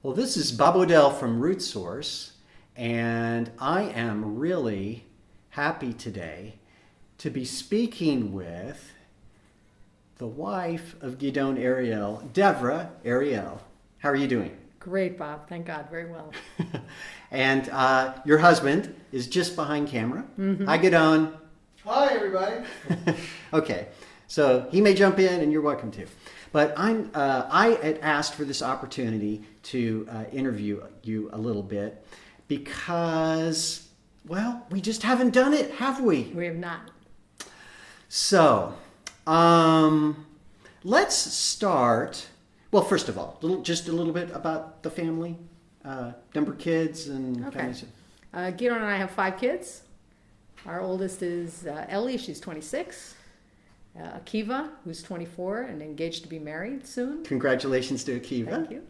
Well, this is Bob Odell from Root Source, and I am really happy today to be speaking with the wife of Gidon Ariel, Devra Ariel. How are you doing? Great, Bob. Thank God. Very well. And your husband is just behind camera. Mm-hmm. Hi, Gidon. Hi, everybody. Okay, so he may jump in, and you're welcome to. But I had asked for this opportunity to interview you a little bit because, well, we just haven't done it, have we? We have not. So, let's start. Well, first of all, just a little bit about the family, number of kids and Okay. families. Gidon and I have 5 kids. Our oldest is Ellie. She's 26. Akiva, who's 24 and engaged to be married soon. Congratulations to Akiva. Thank you.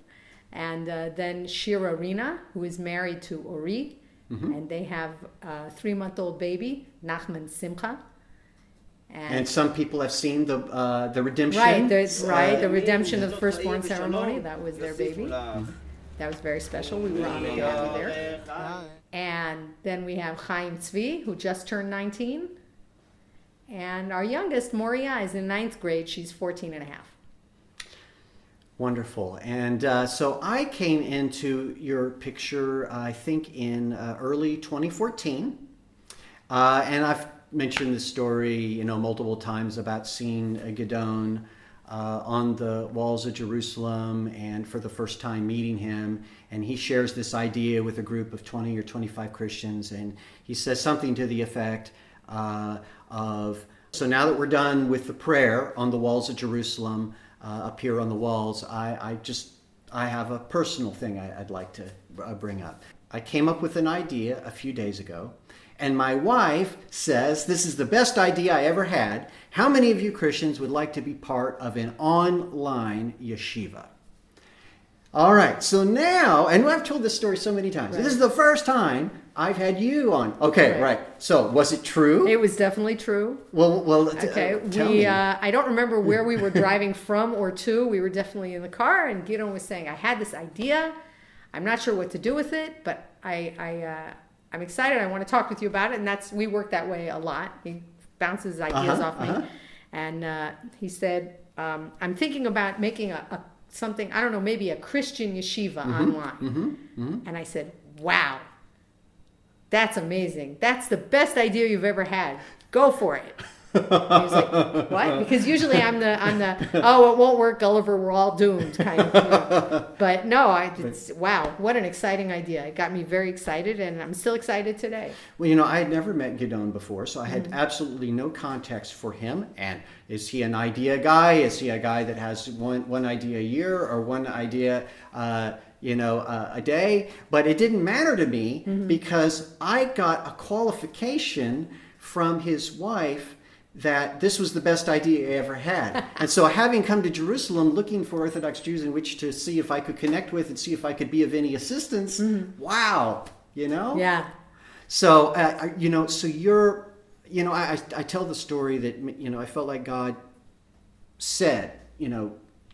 And then Shira Rina, who is married to Ori. Mm-hmm. And they have a 3-month-old baby, Nachman Simcha. And some people have seen the redemption. Right, the redemption of the firstborn ceremony. That was their baby. That was very special. We were honored to have you there. And then we have Chaim Zvi, who just turned 19. And our youngest, Moria, is in 9th grade. She's 14 and a half. Wonderful. And so I came into your picture, I think, in early 2014. And I've mentioned this story, multiple times about seeing Gidon on the walls of Jerusalem and for the first time meeting him. And he shares this idea with a group of 20 or 25 Christians. And he says something to the effect of, so now that we're done with the prayer on the walls of Jerusalem, up here on the walls, I have a personal thing I'd like to bring up. I came up with an idea a few days ago, and my wife says, this is the best idea I ever had. How many of you Christians would like to be part of an online yeshiva? All right, so now, and I've told this story so many times. Right. This is the first time I've had you on. Okay, right. So, was it true? It was definitely true. Well, okay. Tell me. I don't remember where we were driving from or to. We were definitely in the car, and Gidon was saying, I had this idea. I'm not sure what to do with it, but I'm excited. I want to talk with you about it. And we work that way a lot. He bounces ideas off me. And he said, I'm thinking about making something, I don't know, maybe a Christian yeshiva online. And I said, wow, that's amazing. That's the best idea you've ever had. Go for it. He was like, what? Because usually I'm the oh, it won't work, Gulliver, we're all doomed kind of. But no, wow, what an exciting idea. It got me very excited, and I'm still excited today. Well, I had never met Gidon before, so I had absolutely no context for him. And is he an idea guy? Is he a guy that has one idea a year or one idea a day? But it didn't matter to me because I got a qualification from his wife that this was the best idea I ever had. And so having come to Jerusalem looking for Orthodox Jews in which to see if I could connect with and see if I could be of any assistance, wow, Yeah. So, so you're, I tell the story that, I felt like God said,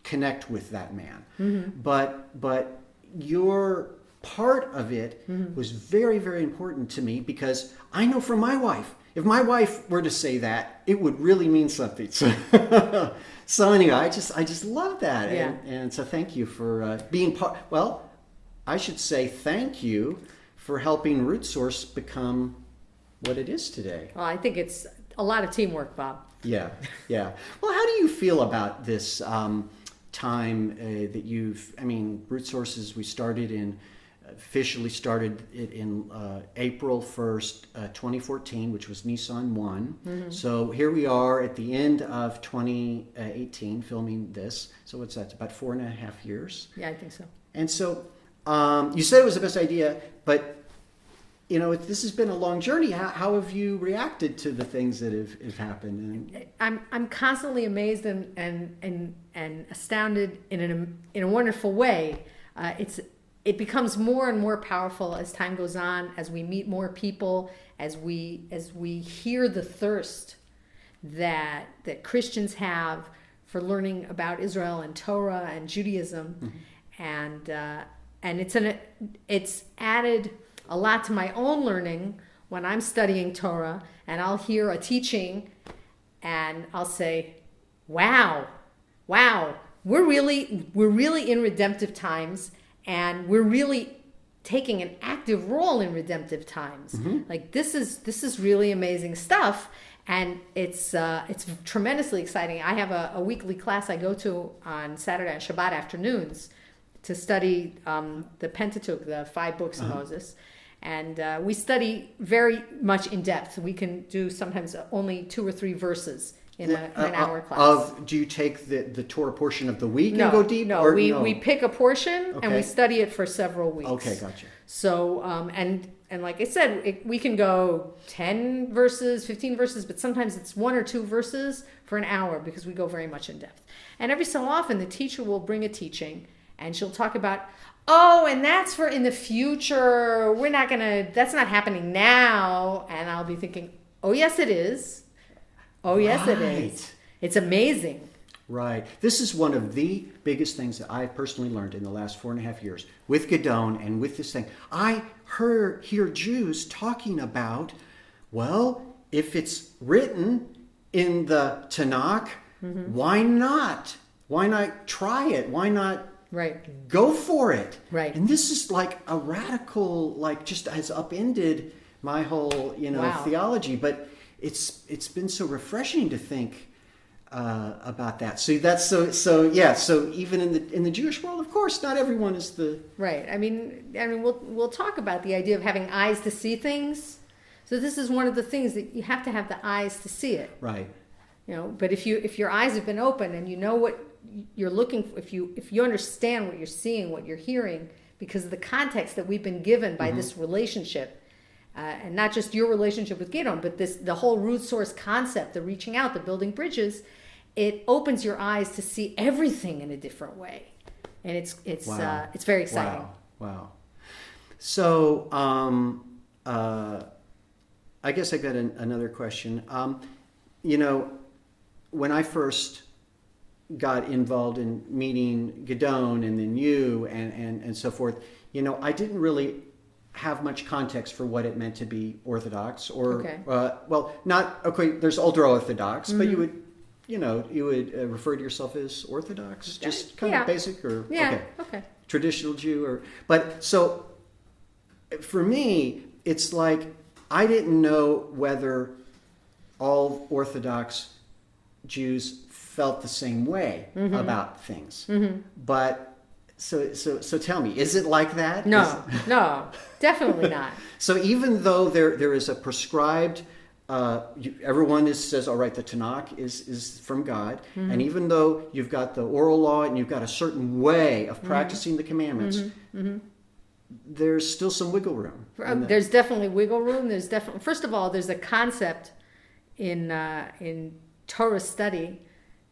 connect with that man. But your part of it was very, very important to me because I know from my wife, if my wife were to say that, it would really mean something. So anyway, I just love that. Yeah. And so thank you for being part. Well, I should say thank you for helping Root Source become what it is today. Well, I think it's a lot of teamwork, Bob. Yeah. Well, how do you feel about this time that Root Sources, we officially started it in April 1st, 2014, which was Nissan 1. So here we are at the end of 2018 filming this. So what's that? It's about 4.5 years. Yeah, I think so. And so you said it was the best idea, but this has been a long journey. How have you reacted to the things that have happened? I'm constantly amazed and astounded in a wonderful way. It becomes more and more powerful as time goes on, as we meet more people, as we hear the thirst that Christians have for learning about Israel and Torah and Judaism, and and it's added a lot to my own learning when I'm studying Torah, and I'll hear a teaching, and I'll say, "Wow, we're really in redemptive times, and we're really taking an active role in redemptive times. Like this is really amazing stuff." And it's tremendously exciting. I have a weekly class I go to on Saturday and Shabbat afternoons to study the Pentateuch, the 5 books of Moses. And we study very much in depth. We can do sometimes only 2 or 3 verses in an hour class. Do you take the Torah portion of the week No, and go deep? No, we pick a portion and we study it for several weeks. Okay, gotcha. So, and like I said, we can go 10 verses, 15 verses, but sometimes it's 1 or 2 verses for an hour because we go very much in depth. And every so often the teacher will bring a teaching and she'll talk about, and that's for in the future. That's not happening now. And I'll be thinking, oh, yes, it is. Oh, yes, it is. It's amazing. Right. This is one of the biggest things that I've personally learned in the last 4.5 years with Gidon and with this thing. I hear Jews talking about, well, if it's written in the Tanakh, why not? Why not try it? Why not go for it? Right. And this is like a radical, like just has upended my whole, theology. But it's been so refreshing to think about that. So that's so even in the Jewish world, of course, not everyone is the right. I mean, we'll talk about the idea of having eyes to see things. So this is one of the things that you have to have the eyes to see it. Right. But if your eyes have been open and you know what you're looking for, if you understand what you're seeing, what you're hearing, because of the context that we've been given by this relationship. And not just your relationship with Gidon, but the whole root source concept, the reaching out, the building bridges, it opens your eyes to see everything in a different way, and it's very exciting. Wow. So I guess I got another question. When I first got involved in meeting Gidon and then you and so forth, I didn't really have much context for what it meant to be Orthodox or there's ultra Orthodox, but you would refer to yourself as Orthodox, just kind of basic or traditional Jew but so for me it's like I didn't know whether all Orthodox Jews felt the same way about things, but So tell me, is it like that? No, definitely not. So even though there is a prescribed, everyone says, all right, the Tanakh is from God, and even though you've got the oral law and you've got a certain way of practicing the commandments, there's still some wiggle room. There's definitely wiggle room. First of all, there's a concept in Torah study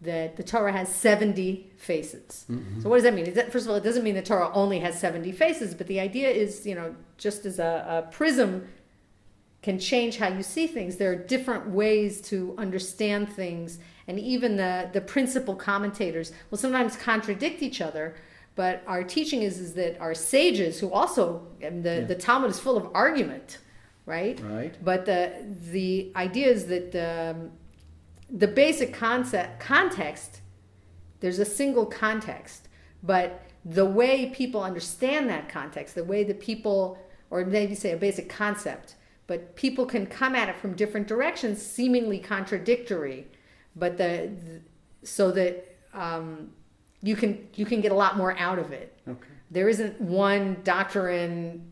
that the Torah has 70 faces. So what does that mean? First of all, it doesn't mean the Torah only has 70 faces, but the idea is, just as a prism can change how you see things, there are different ways to understand things, and even the principal commentators will sometimes contradict each other, but our teaching is that our sages, who also, the Talmud is full of argument, right? Right. But the idea is that the basic context, there's a single context, but the way people understand that context, the way that people, or maybe say a basic concept, but people can come at it from different directions, seemingly contradictory, but so that you can get a lot more out of it. Okay. There isn't one doctrine.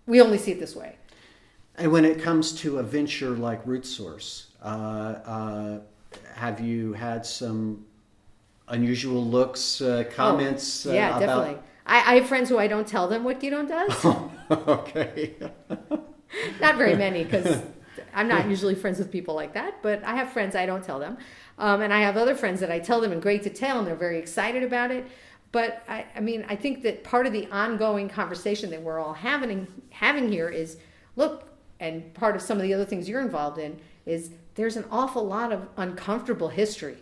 We only see it this way. And when it comes to a venture like Root Source, have you had some unusual looks, comments? Yeah, definitely. I have friends who I don't tell them what Gidon does. Okay. Not very many, because I'm not usually friends with people like that, but I have friends I don't tell them. And I have other friends that I tell them in great detail, and they're very excited about it. But I think that part of the ongoing conversation that we're all having here is, look, and part of some of the other things you're involved in is there's an awful lot of uncomfortable history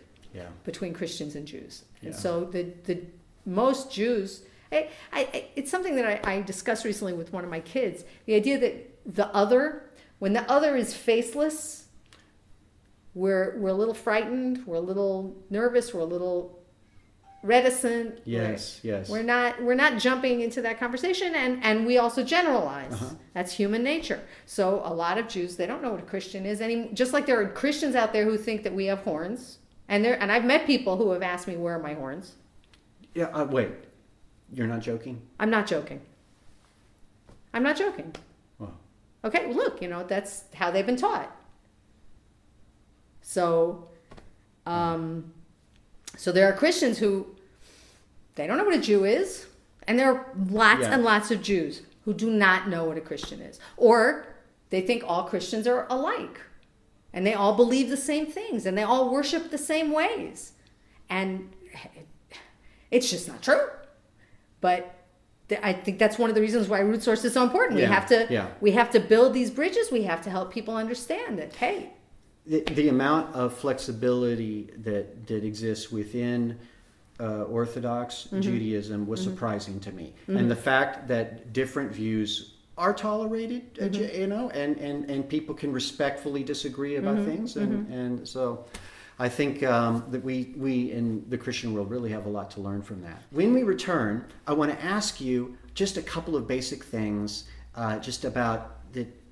between Christians and Jews. And so the most Jews, It's something that I discussed recently with one of my kids. The idea that when the other is faceless, we're a little frightened, we're a little nervous, we're a little reticent. Yes. We're not jumping into that conversation, and we also generalize. That's human nature. So a lot of Jews, they don't know what a Christian is anymore. Just like there are Christians out there who think that we have horns, and I've met people who have asked me, where are my horns? Yeah. Wait. You're not joking? I'm not joking. Well. Okay, well, look, that's how they've been taught. So, so there are Christians who, they don't know what a Jew is, and there are lots and lots of Jews who do not know what a Christian is. Or they think all Christians are alike, and they all believe the same things, and they all worship the same ways. And it's just not true. But I think that's one of the reasons why Root Source is so important. We have to build these bridges. We have to help people understand that, hey. The amount of flexibility that exists within Orthodox Judaism was surprising to me. And the fact that different views are tolerated, and people can respectfully disagree about things. And so I think that we in the Christian world really have a lot to learn from that. When we return, I want to ask you just a couple of basic things, just about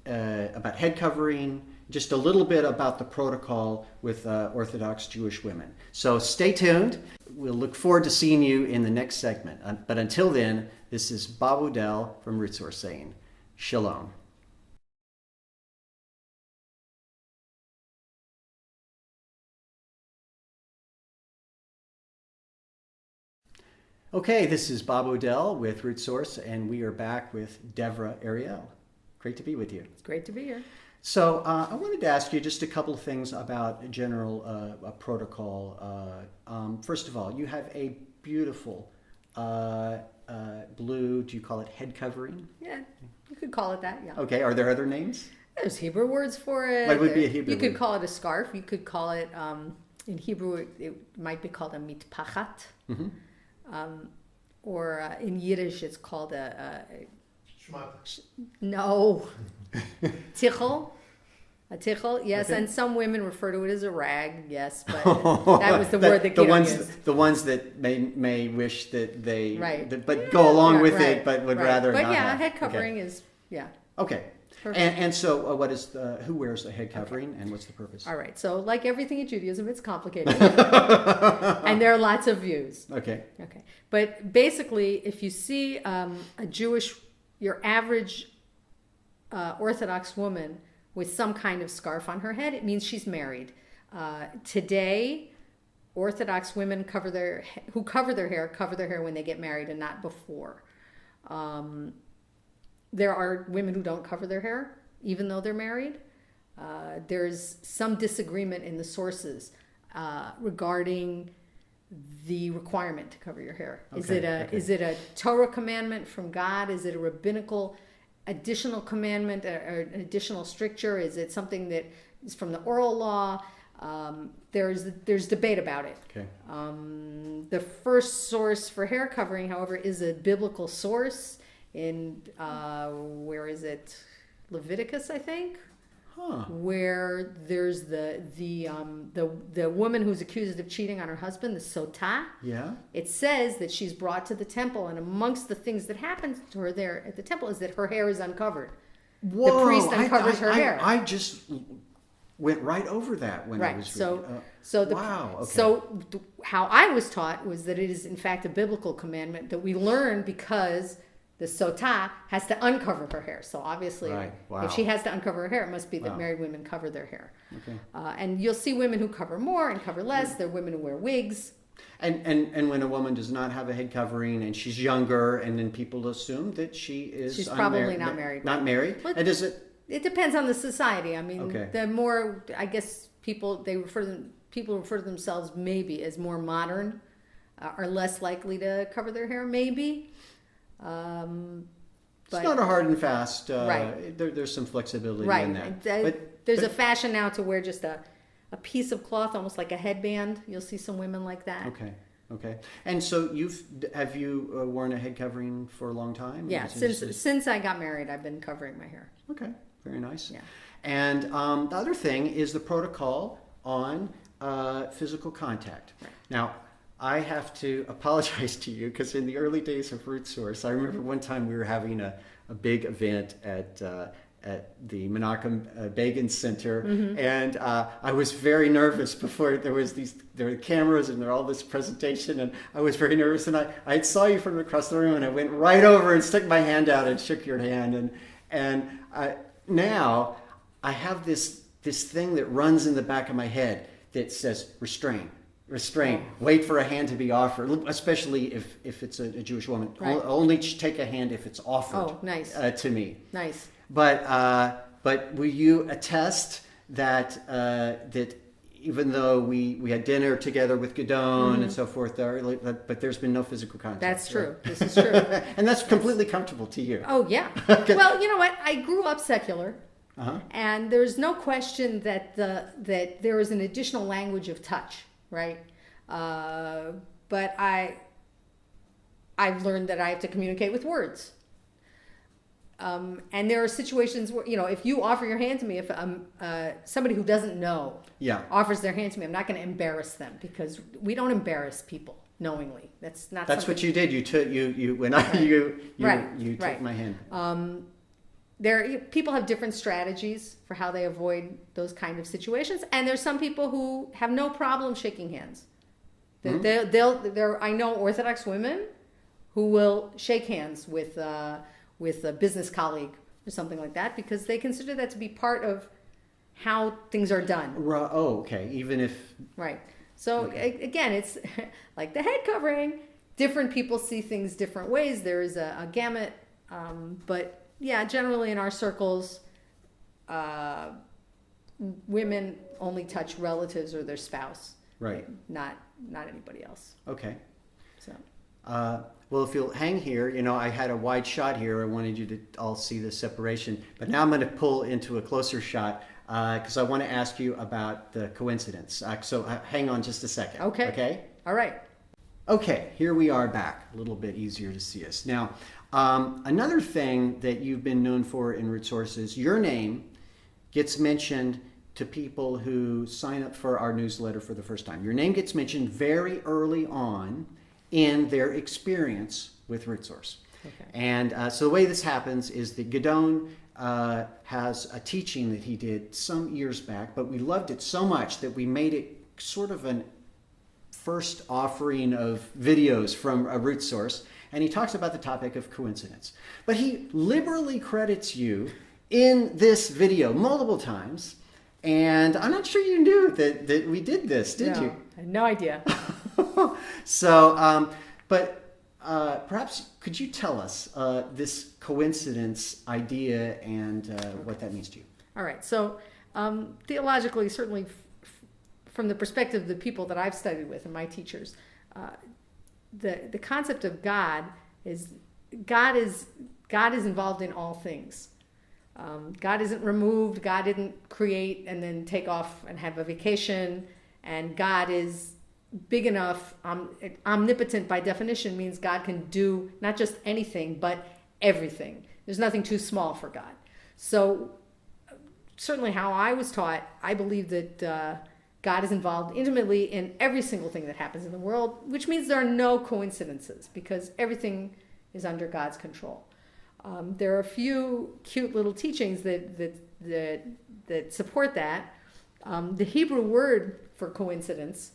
head covering, just a little bit about the protocol with Orthodox Jewish women. So stay tuned. We'll look forward to seeing you in the next segment. But until then, this is Bob Odell from Root Source saying, Shalom. Okay, this is Bob Odell with Root Source, and we are back with Devra Ariel. Great to be with you. It's great to be here. So I wanted to ask you just a couple of things about general protocol. First of all, you have a beautiful blue, do you call it head covering? Yeah, you could call it that, yeah. Okay, are there other names? There's Hebrew words for it. What would be a Hebrew You could word? call it a scarf. You could call it, in Hebrew, it might be called a mitpachat. Or in Yiddish, it's called no. Tichel. A tichel, yes, Okay. and some women refer to it as a rag, yes, but that was the word that Gidon used. The ones that may wish that they, Right. but go along with right, it, but would right. rather but not yeah, have. head covering is, yeah. Okay. Perfect. And so what is who wears the head covering and what's the purpose? All right, so like everything in Judaism, it's complicated. And there are lots of views. Okay. But basically, if you see your average Orthodox woman with some kind of scarf on her head, it means she's married. Today, Orthodox women who cover their hair when they get married and not before. There are women who don't cover their hair, even though they're married. There's some disagreement in the sources regarding the requirement to cover your hair. Is it a Torah commandment from God? Is it a rabbinical additional commandment or an additional stricture? Is it something that is from the oral law? There's debate about it. Okay. The first source for hair covering, however, is a biblical source in where is it? Leviticus, I think. Where there's the woman who's accused of cheating on her husband, the sotah. Yeah. It says that she's brought to the temple, and amongst the things that happens to her there at the temple is that her hair is uncovered. Whoa, the priest uncovers her hair. I just went right over that when I was reading. Wow. Okay. So how I was taught was that it is in fact a biblical commandment that we learn because the sotah has to uncover her hair. So obviously, if she has to uncover her hair, it must be that married women cover their hair. Okay. And you'll see women who cover more and cover less. There are women who wear wigs. And when a woman does not have a head covering and she's younger, and then people assume that she's probably not married. Not married. But and is it? It depends on the society. I mean, the more I guess people refer to themselves maybe as more modern, are less likely to cover their hair. Maybe. It's not a hard and fast. There's some flexibility in that. There's a fashion now to wear just a piece of cloth, almost like a headband. You'll see some women like that. Okay. Okay. And so have you worn a head covering for a long time? Yeah, since I got married, I've been covering my hair. Okay, very nice. Yeah. And the other thing is the protocol on physical contact. Right. Now, I have to apologize to you because in the early days of Root Source, I remember one time we were having a big event at the Menachem Begin Center, and I was very nervous before there were cameras and there all this presentation, and I was very nervous, and I saw you from across the room, and I went right over and stuck my hand out and shook your hand, and now I have this thing that runs in the back of my head that says restrain. Wait for a hand to be offered, especially if it's a Jewish woman. Right. Only take a hand if it's offered. Oh, nice. To me. Nice. But will you attest that even though we had dinner together with Gidon and so forth, but there's been no physical contact? That's true. Right? This is true. And that's completely comfortable to you. Oh, yeah. Okay. Well, you know what? I grew up secular. Uh-huh. And there's no question that there is an additional language of touch, right? But I've learned that I have to communicate with words. And there are situations where, if you offer your hand to me, if somebody who doesn't know offers their hand to me, I'm not going to embarrass them, because we don't embarrass people knowingly. That's what you did. You took my hand. People have different strategies for how they avoid those kind of situations, and there's some people who have no problem shaking hands. I know Orthodox women who will shake hands with a business colleague or something like that, because they consider that to be part of how things are done. Oh, okay. Even if... Right. So again, it's like the head covering. Different people see things different ways. There is a gamut. But yeah, generally in our circles, women only touch relatives or their spouse. Right. Not anybody else. Okay. So. Well, if you'll hang here, I had a wide shot here. I wanted you to all see the separation. But now I'm going to pull into a closer shot because I want to ask you about the coincidence. So hang on just a second. Okay. Okay? All right. Okay, here we are back. A little bit easier to see us. Now, another thing that you've been known for in Root Sources, your name gets mentioned to people who sign up for our newsletter for the first time. Your name gets mentioned very early on in their experience with Root Source. Okay. And so the way this happens is that Gidon has a teaching that he did some years back, but we loved it so much that we made it sort of an first offering of videos from a Root Source, and he talks about the topic of coincidence. But he liberally credits you in this video multiple times, and I'm not sure you knew that we did this, did you? I had no idea. So, but perhaps could you tell us this coincidence idea and what that means to you? All right. So theologically, certainly from the perspective of the people that I've studied with and my teachers, the concept of God is involved in all things. God isn't removed. God didn't create and then take off and have a vacation. And God is big enough. Omnipotent by definition means God can do not just anything, but everything. There's nothing too small for God. So certainly how I was taught, I believe that God is involved intimately in every single thing that happens in the world, which means there are no coincidences because everything is under God's control. There are a few cute little teachings that support that. The Hebrew word for coincidence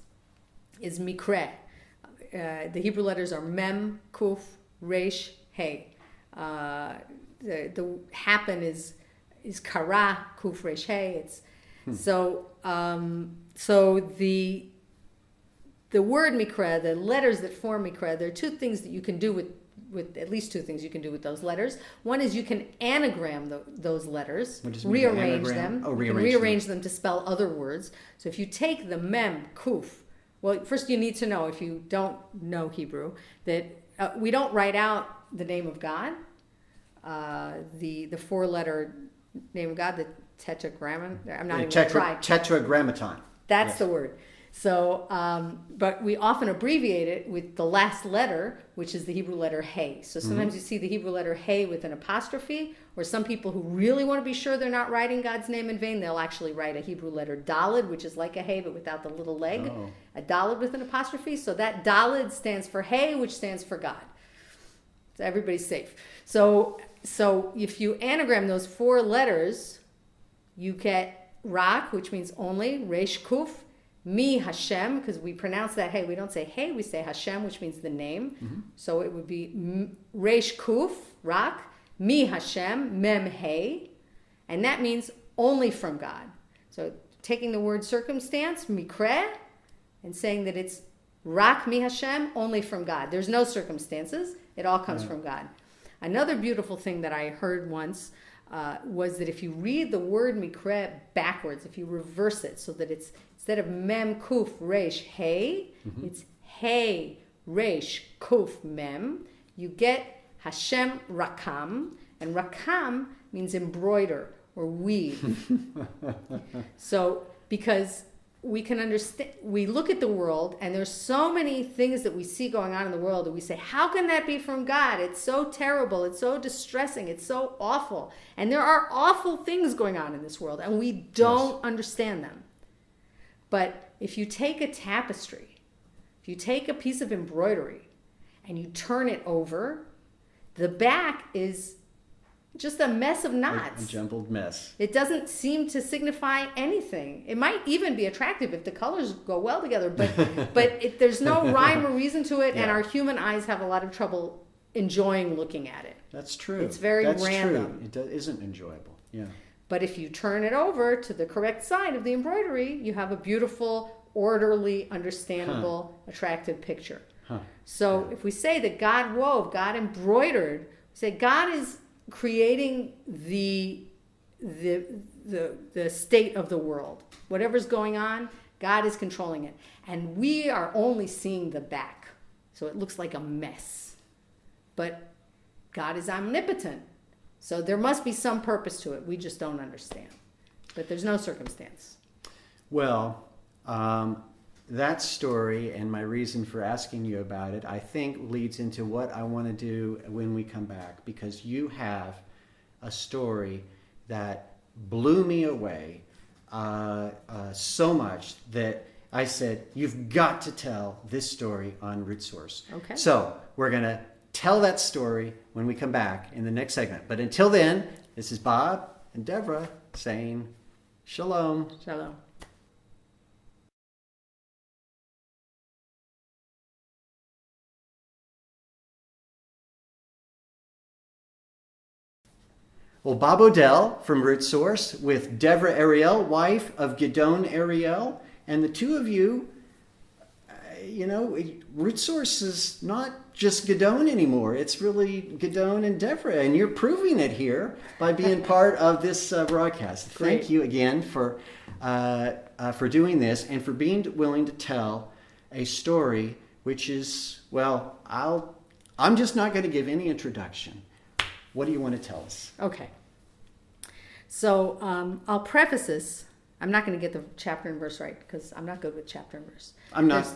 is Mikrei. The Hebrew letters are Mem, Kuf, Resh, Hey. The happen is Kara, Kuf, Resh, Hey. So the word Mikrei, the letters that form Mikrei, there are two things that you can do with at least two things you can do with those letters. One is you can anagram those letters, rearrange them. Oh, rearrange them to spell other words. So if you take the Mem, Kuf, well, first you need to know, if you don't know Hebrew, that we don't write out the name of God, the four-letter name of God, the tetragrammaton. I'm not even trying. Tetragrammaton. That's the word. So, but we often abbreviate it with the last letter, which is the Hebrew letter Hey. So sometimes you see the Hebrew letter Hey with an apostrophe, or some people who really want to be sure they're not writing God's name in vain, they'll actually write a Hebrew letter Daled, which is like a Hey but without the little leg, a Daled with an apostrophe. So that Daled stands for Hey, which stands for God. So everybody's safe. So if you anagram those 4 letters, you get Rak, which means only, Resh-Kuph, Mi Hashem, because we pronounce that Hey. We don't say Hey, we say Hashem, which means the name. So it would be Resh-Kuph, Rak, Mi Hashem, Mem Hey, and that means only from God. So taking the word circumstance, Mikrei, and saying that it's Rak Mi Hashem, only from God. There's no circumstances. It all comes from God. Another beautiful thing that I heard once was that if you read the word Mikrei backwards, if you reverse it so that it's instead of Mem Kuf Resh Hey, it's Hey Resh Kuf Mem, you get Hashem Rakam, and Rakam means embroider or weave. So because we can understand, we look at the world and there's so many things that we see going on in the world and we say, how can that be from God? It's so terrible, it's so distressing, it's so awful. And there are awful things going on in this world and we don't understand them. But if you take a tapestry, if you take a piece of embroidery and you turn it over, the back is just a mess of knots. A jumbled mess. It doesn't seem to signify anything. It might even be attractive if the colors go well together, but there's no rhyme or reason to it, and our human eyes have a lot of trouble enjoying looking at it. That's true. It's very random. True. It isn't enjoyable. Yeah. But if you turn it over to the correct side of the embroidery, you have a beautiful, orderly, understandable, attractive picture. So if we say that God wove, God embroidered, we say God is creating the state of the world. Whatever's going on, God is controlling it. And we are only seeing the back. So it looks like a mess. But God is omnipotent. So there must be some purpose to it. We just don't understand. But there's no circumstance. Well, that story and my reason for asking you about it, I think leads into what I want to do when we come back, because you have a story that blew me away so much that I said, you've got to tell this story on Root Source. Okay. So we're going to tell that story when we come back in the next segment. But until then, this is Bob and Devra saying shalom. Shalom. Well, Bob Odell from Root Source with Devra Ariel, wife of Gidon Ariel, and the two of you, Root Source is not just Gidon anymore. It's really Gidon and Devra, and you're proving it here by being part of this broadcast. Great. Thank you again for doing this and for being willing to tell a story which is, well, I'm just not going to give any introduction. What do you want to tell us? Okay. So I'll preface this. I'm not going to get the chapter and verse right because I'm not good with chapter and verse. I'm not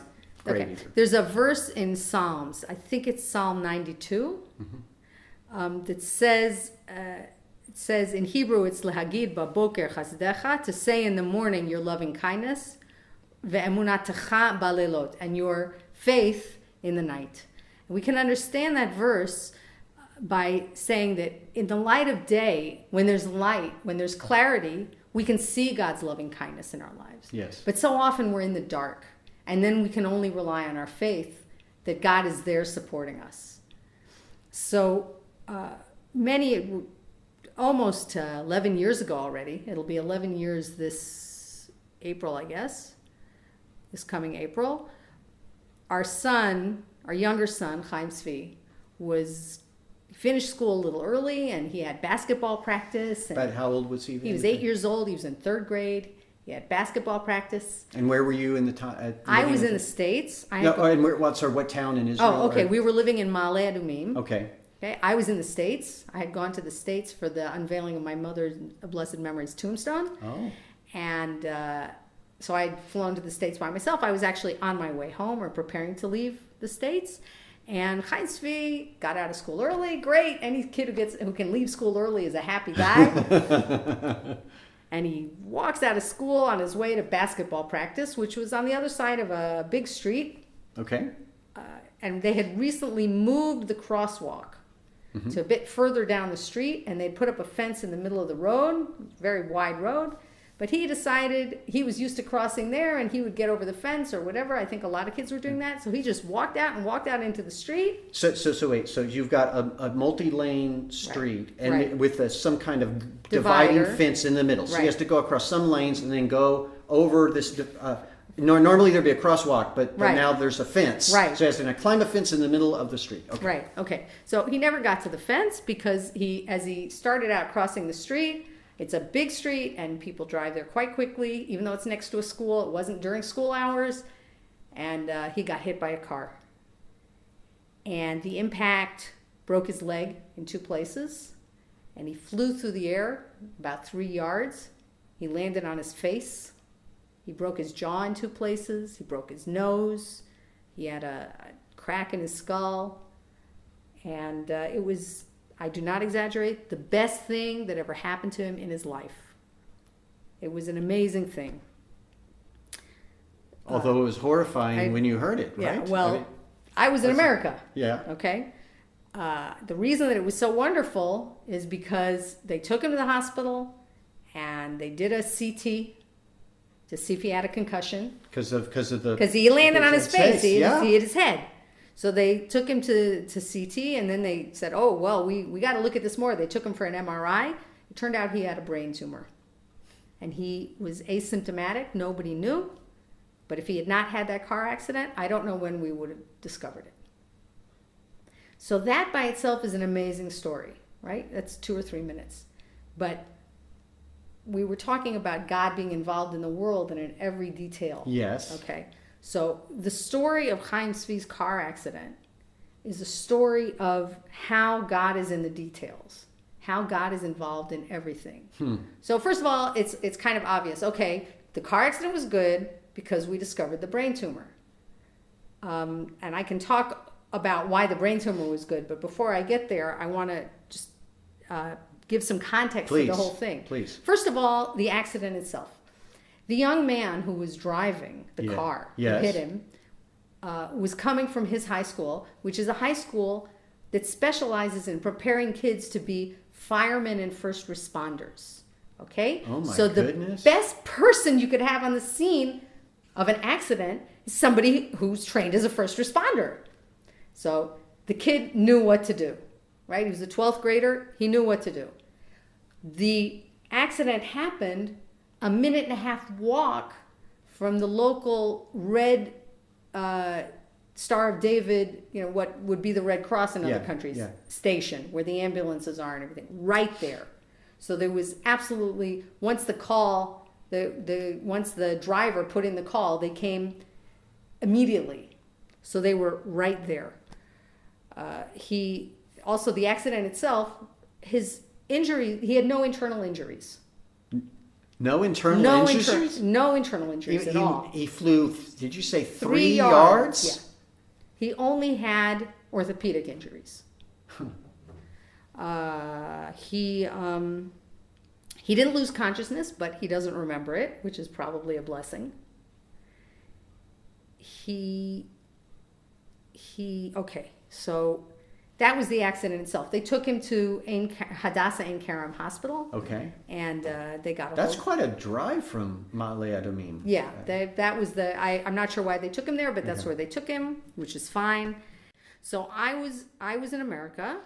great either. There's a verse in Psalms. I think it's Psalm 92 that says, it says in Hebrew, it's lehagid baboker chasdecha, to say in the morning your loving kindness, ve'emunatecha balelot, and your faith in the night. And we can understand that verse by saying that in the light of day, when there's light, when there's clarity, we can see God's loving kindness in our lives. Yes. But so often we're in the dark, and then we can only rely on our faith that God is there supporting us. So almost 11 years ago already, it'll be 11 years this April, I guess, this coming April, our younger son, Chaim Zvi, finished school a little early, and he had basketball practice. And but how old was he then? He was 8 years old. He was in 3rd grade. He had basketball practice. And where were you in the time? I was in the States. What town in Israel? Oh, okay. We were living in Ma'ale Adumim. Okay. Okay. I was in the States. I had gone to the States for the unveiling of my mother's blessed memory's tombstone. Oh. And so I'd flown to the States by myself. I was actually on my way home or preparing to leave the States. And Chaim Zvi got out of school early. Great. Any kid who can leave school early is a happy guy. And he walks out of school on his way to basketball practice, which was on the other side of a big street. Okay. And they had recently moved the crosswalk to a bit further down the street, and they'd put up a fence in the middle of the road, very wide road. But he decided he was used to crossing there, and he would get over the fence or whatever. I think a lot of kids were doing that. So he just walked out into the street. So wait. So you've got a multi-lane street, and Right. with some kind of dividing Divider. fence in the middle. So Right. he has to go across some lanes and then go over this. Normally there'd be a crosswalk, but Right. now there's a fence. Right. So he has to climb a fence in the middle of the street. Okay. Right. Okay. So he never got to the fence because as he started out crossing the street, it's a big street and people drive there quite quickly, even though it's next to a school. It wasn't during school hours, and he got hit by a car. And the impact broke his leg in 2 places, and he flew through the air about 3 yards. He landed on his face. He broke his jaw in 2 places. He broke his nose. He had a crack in his skull. And it was, I do not exaggerate, the best thing that ever happened to him in his life. It was an amazing thing. Although it was horrifying when you heard it, right? Yeah, well, I was in America. Yeah. Okay. The reason that it was so wonderful is because they took him to the hospital and they did a CT to see if he had a concussion. Because he landed on his face. He Yeah. hit his head. So they took him to CT, and then they said, oh, well, we got to look at this more. They took him for an MRI. It turned out he had a brain tumor. And he was asymptomatic. Nobody knew. But if he had not had that car accident, I don't know when we would have discovered it. So that by itself is an amazing story, right? That's 2 or 3 minutes. But we were talking about God being involved in the world and in every detail. Yes. Okay. So the story of Chaim Zvi's car accident is a story of how God is in the details, how God is involved in everything. So first of all, it's kind of obvious. Okay, the car accident was good because we discovered the brain tumor. And I can talk about why the brain tumor was good, but before I get there, I want to just give some context to the whole thing. Please. First of all, the accident itself. The young man who was driving the car who hit him was coming from his high school, which is a high school that specializes in preparing kids to be firemen and first responders. Okay? Oh my so goodness. The best person you could have on the scene of an accident is somebody who's trained as a first responder. So the kid knew what to do, right? He was a 12th grader. He knew what to do. The accident happened a 1.5-minute walk from the local red Star of David, what would be the Red Cross in other countries, station where the ambulances are and everything, right there. So there was absolutely, once the call, once the driver put in the call, they came immediately. So they were right there. Also the accident itself, his injury, he had no internal injuries. No internal injuries? No internal injuries at all. He flew, did you say 3 yards? Yeah. He only had orthopedic injuries. He didn't lose consciousness, but he doesn't remember it, which is probably a blessing. Okay, so that was the accident itself. They took him to Hadassah Ein Kerem Hospital. Okay. And they got a That's quite a drive from Ma'ale Adumim. Yeah, that was I'm not sure why they took him there, but that's where they took him, which is fine. So I was in America,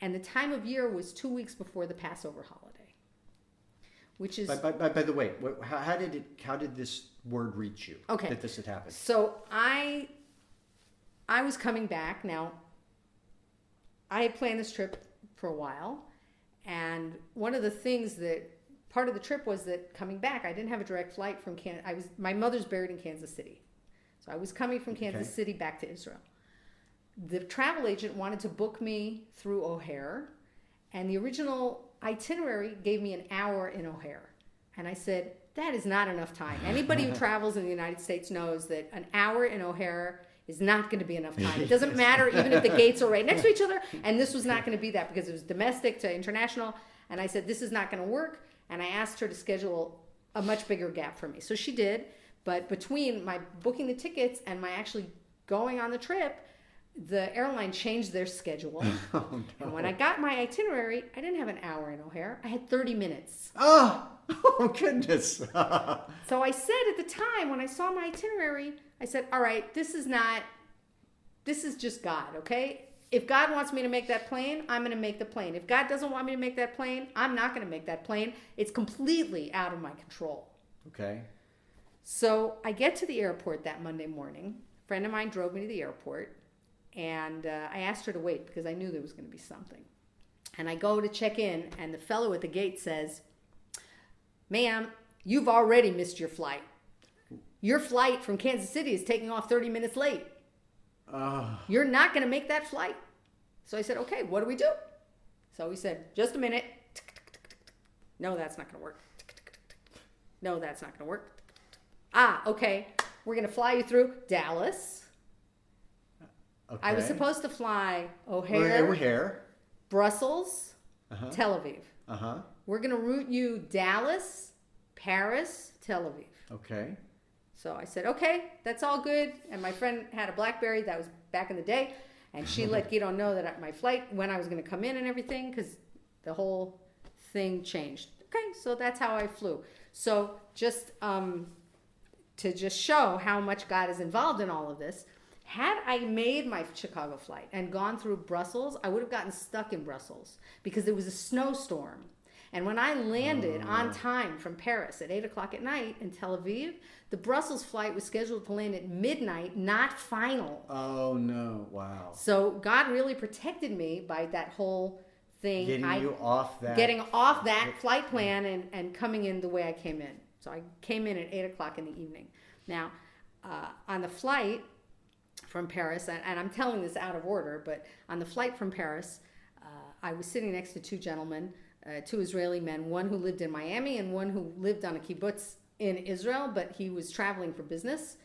and the time of year was 2 weeks before the Passover holiday, which is... By the way, how did this word reach you? Okay. That this had happened? So I was coming back. Now, I had planned this trip for a while, and one of the things that part of the trip was that coming back, I didn't have a direct flight from Kansas. My mother's buried in Kansas City, so I was coming from Kansas City back to Israel. The travel agent wanted to book me through O'Hare, and the original itinerary gave me an hour in O'Hare, and I said, that is not enough time. Anybody who travels in the United States knows that an hour in O'Hare is not going to be enough time. It doesn't matter even if the gates are right next to each other. And this was not going to be that because it was domestic to international. And I said, this is not going to work. And I asked her to schedule a much bigger gap for me. So she did. But between my booking the tickets and my actually going on the trip, the airline changed their schedule. Oh, no. And when I got my itinerary, I didn't have an hour in O'Hare. I had 30 minutes. Oh goodness. So I said at the time when I saw my itinerary, I said, all right, this is just God, okay? If God wants me to make that plane, I'm going to make the plane. If God doesn't want me to make that plane, I'm not going to make that plane. It's completely out of my control. Okay. So I get to the airport that Monday morning. A friend of mine drove me to the airport, and I asked her to wait because I knew there was going to be something. And I go to check in, and the fellow at the gate says, ma'am, you've already missed your flight. Your flight from Kansas City is taking off 30 minutes late. You're not going to make that flight. So I said, okay, what do we do? So he said, just a minute. No, that's not going to work. No, that's not going to work. Okay. We're going to fly you through Dallas. Okay. I was supposed to fly O'Hare, Brussels, Tel Aviv. We're going to route you Dallas, Paris, Tel Aviv. Okay. So I said, okay, that's all good. And my friend had a BlackBerry. That was back in the day. And she let Gidon know that my flight, when I was going to come in and everything, because the whole thing changed. Okay, so that's how I flew. So just to just show how much God is involved in all of this, had I made my Chicago flight and gone through Brussels, I would have gotten stuck in Brussels because there was a snowstorm. And when I landed on time from Paris at 8 o'clock at night in Tel Aviv, the Brussels flight was scheduled to land at midnight, not final. Oh, no. Wow. So God really protected me by that whole thing. Getting off that flight plan and coming in the way I came in. So I came in at 8 o'clock in the evening. Now, on the flight from Paris, and I'm telling this out of order, but on the flight from Paris, I was sitting next to two gentlemen, two Israeli men, one who lived in Miami and one who lived on a kibbutz in Israel, but he was traveling for business,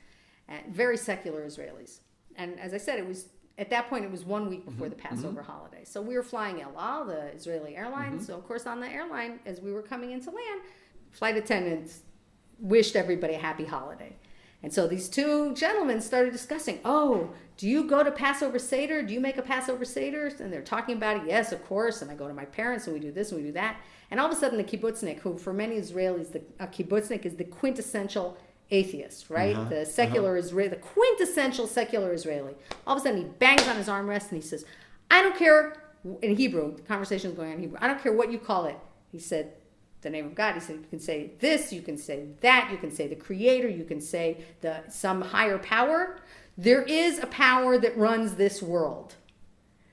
very secular Israelis. And as I said, at that point, it was 1 week before the Passover holiday. So we were flying El Al, the Israeli airline. So, of course, on the airline, as we were coming into land, flight attendants wished everybody a happy holiday. And so these two gentlemen started discussing, do you go to Passover Seder? Do you make a Passover Seder? And they're talking about it. Yes, of course. And I go to my parents and we do this and we do that. And all of a sudden the kibbutznik, who for many Israelis, a kibbutznik is the quintessential atheist, right? The secular Israeli, the quintessential secular Israeli. All of a sudden he bangs on his armrest and he says, I don't care, in Hebrew, the conversation is going on in Hebrew, I don't care what you call it. He said, the name of God. He said, you can say this, you can say that, you can say the creator, you can say some higher power. There is a power that runs this world.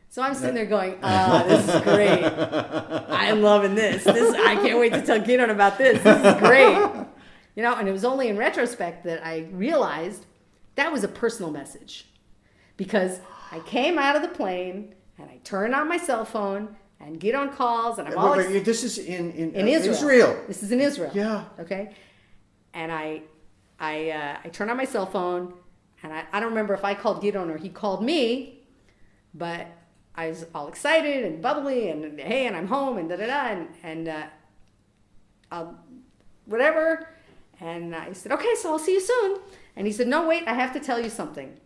So I'm sitting there going, this is great. I'm loving this. I can't wait to tell Gidon about this. This is great. And it was only in retrospect that I realized that was a personal message. Because I came out of the plane and I turned on my cell phone and Gidon calls, and I'm all this is in Israel. This is in Israel. Yeah. Okay. And I turned on my cell phone, and I don't remember if I called Gidon or he called me, but I was all excited and bubbly, and hey, and I'm home, and whatever. And I said, okay, so I'll see you soon. And he said, no, wait, I have to tell you something.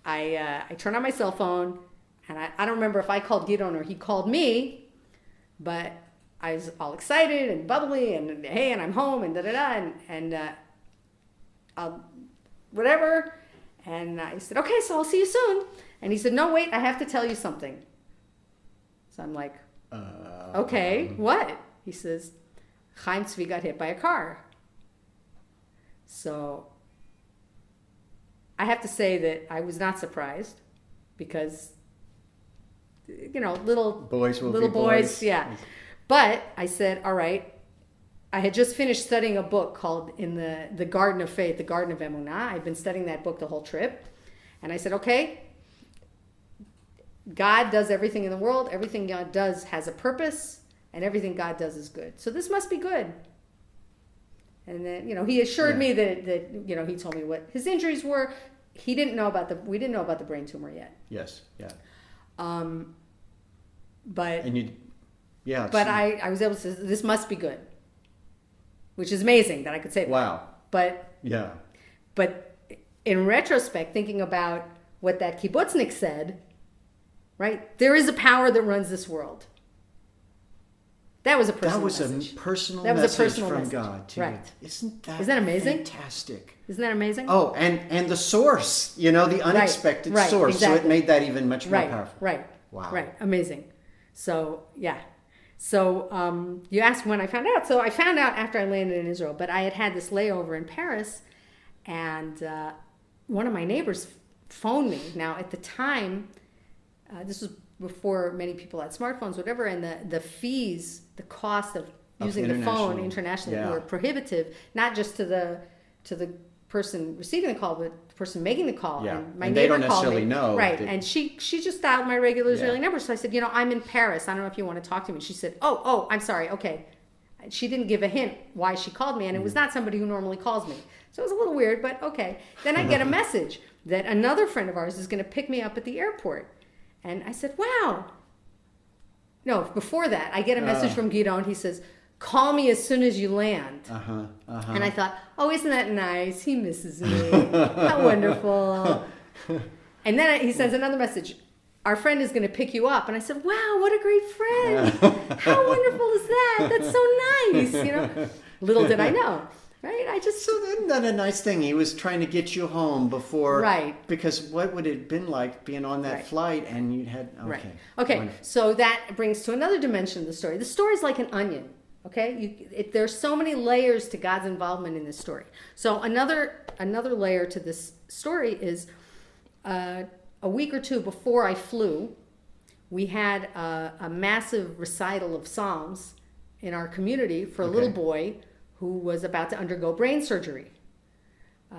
I turned on my cell phone, and I don't remember if I called Gidon or he called me, but I was all excited and bubbly, and hey, and I'm home, and whatever. And I said, okay, so I'll see you soon. And he said, no, wait, I have to tell you something. So I'm like, okay, what? He says, Chaim Zvi got hit by a car. So I have to say that I was not surprised because, little boys, yeah. But I said, all right, I had just finished studying a book called In the Garden of Faith, the Garden of Emunah. I'd been studying that book the whole trip. And I said, okay, God does everything in the world. Everything God does has a purpose, and everything God does is good. So this must be good. And then, he assured me that, he told me what his injuries were. We didn't know about the brain tumor yet. Yes, yeah. But But I was able to say, this must be good, which is amazing that I could say that. Wow. But in retrospect, thinking about what that kibbutznik said, right? There is a power that runs this world. That was a personal message. That was a personal message from God to you. Right. Isn't that amazing? Fantastic. Isn't that amazing? Oh, and the source, the unexpected source. Exactly. So it made that even much more powerful. Right. Wow. Right. Amazing. So, yeah. So you asked when I found out. So I found out after I landed in Israel, but I had this layover in Paris, and one of my neighbors phoned me. Now, at the time, this was before many people had smartphones, whatever, and the fees, the cost of using the phone internationally were prohibitive, not just to the person receiving the call, but the person making the call. Yeah. And my and neighbor they don't called necessarily me, know. right? And she just dialed my regular Israeli Yeah. number. So I said, I'm in Paris. I don't know if you want to talk to me. She said, oh, I'm sorry. Okay. She didn't give a hint why she called me, and it was not somebody who normally calls me. So it was a little weird, but okay. Then I get a message that another friend of ours is going to pick me up at the airport. And I said, wow. No, before that, I get a message from Gidon. He says, call me as soon as you land. And I thought, oh, isn't that nice? He misses me. How wonderful. And then he sends another message. Our friend is going to pick you up. And I said, wow, what a great friend. How wonderful is that? That's so nice. Little did I know. Right? So isn't that a nice thing? He was trying to get you home before. Right. Because what would it have been like being on that flight and you had. Okay. Right. Okay. Wonderful. So that brings to another dimension of the story. The story is like an onion. Okay. There's so many layers to God's involvement in this story. So another layer to this story is a week or two before I flew, we had a massive recital of Psalms in our community for a little boy who was about to undergo brain surgery.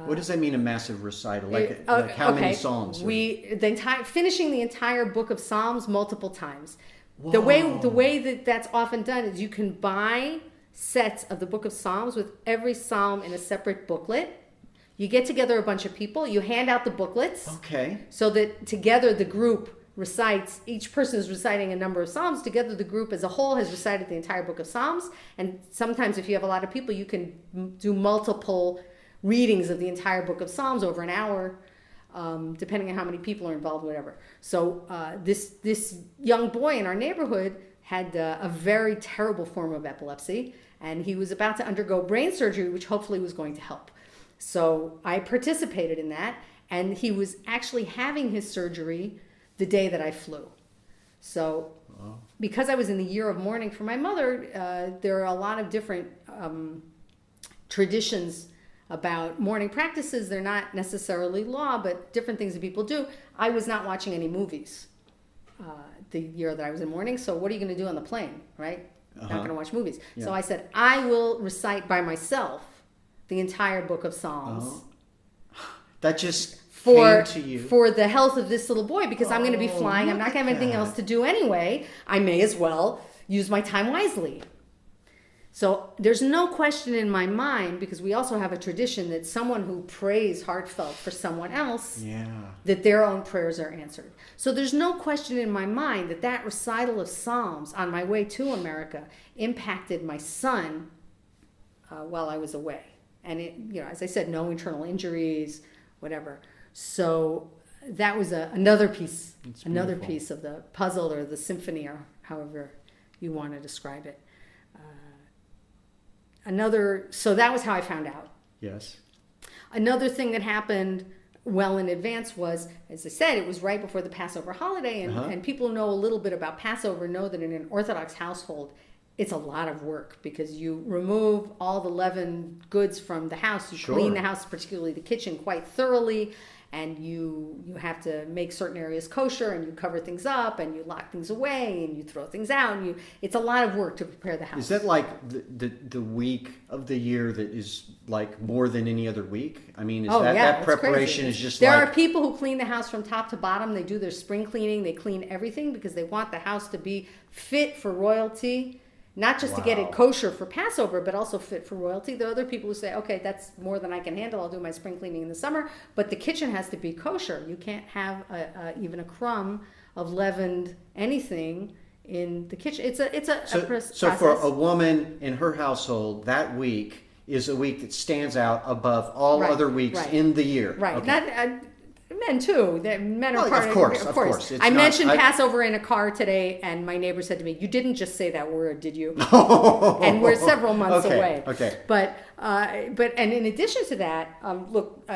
What does that mean, a massive recital? Like how many Psalms? Finishing the entire book of Psalms multiple times. Whoa. The way that's often done is you can buy sets of the book of Psalms with every Psalm in a separate booklet. You get together a bunch of people, you hand out the booklets. Okay. So that together the group recites, each person is reciting a number of Psalms. Together the group as a whole has recited the entire book of Psalms. And sometimes if you have a lot of people, you can do multiple readings of the entire book of Psalms over an hour, depending on how many people are involved, whatever. So this young boy in our neighborhood had a very terrible form of epilepsy, and he was about to undergo brain surgery, which hopefully was going to help. So I participated in that, and he was actually having his surgery the day that I flew. So because I was in the year of mourning for my mother, there are a lot of different traditions about mourning practices. They're not necessarily law, but different things that people do. I was not watching any movies the year that I was in mourning, so what are you going to do on the plane, right? Not going to watch movies. Yeah. So I said, I will recite by myself the entire book of Psalms. That just came to you. For the health of this little boy, because I'm going to be flying. I'm not going to have anything else to do anyway. I may as well use my time wisely. So there's no question in my mind, because we also have a tradition that someone who prays heartfelt for someone else, that their own prayers are answered. So there's no question in my mind that recital of Psalms on my way to America impacted my son while I was away. And it, as I said, no internal injuries, whatever. So that was another piece of the puzzle, or the symphony, or however you want to describe it. So that was how I found out. Yes. Another thing that happened well in advance was, as I said, it was right before the Passover holiday, and people who know a little bit about Passover know that in an Orthodox household, it's a lot of work because you remove all the leavened goods from the house. You Sure. clean the house, particularly the kitchen, quite thoroughly. And you have to make certain areas kosher, and you cover things up, and you lock things away, and you throw things out. And it's a lot of work to prepare the house. Is that like the week of the year that is like more than any other week? I mean, that it's preparation crazy. is just There like... are people who clean the house from top to bottom. They do their spring cleaning. They clean everything because they want the house to be fit for royalty. Not just to get it kosher for Passover, but also fit for royalty. There are other people who say, okay, that's more than I can handle. I'll do my spring cleaning in the summer. But the kitchen has to be kosher. You can't have even a crumb of leavened anything in the kitchen. It's a process. So for a woman in her household, that week is a week that stands out above all other weeks in the year. Right. Okay. Not, men too. Men are part of course. I mentioned Passover in a car today, and my neighbor said to me, "You didn't just say that word, did you?" And we're several months away. Okay. But and in addition to that, look,